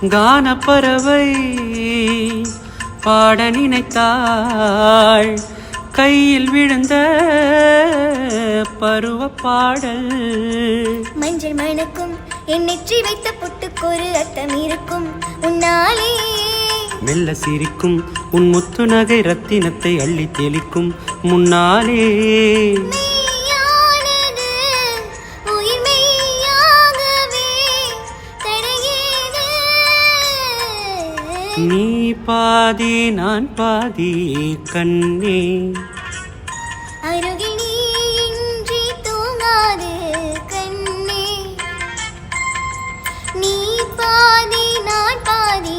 கானப்பறவை பாட நினைத்தாள் கையில் விழுந்த பருவ பாடல். மஞ்சள் மணக்கும் என் நெற்றி வைத்த பொட்டுக்கொரு அர்த்தம் இருக்கும் உன்னாலே. மெல்ல சிரிக்கும் உன் முத்து நகை ரத்தினத்தை அள்ளி தெளிக்கும் முன்னாலே. நீ பாதி நான் பாதி கண்ணே. அருகில் நீ இன்றி தூங்காது கண்ணே. நீ பாதி நான் பாதி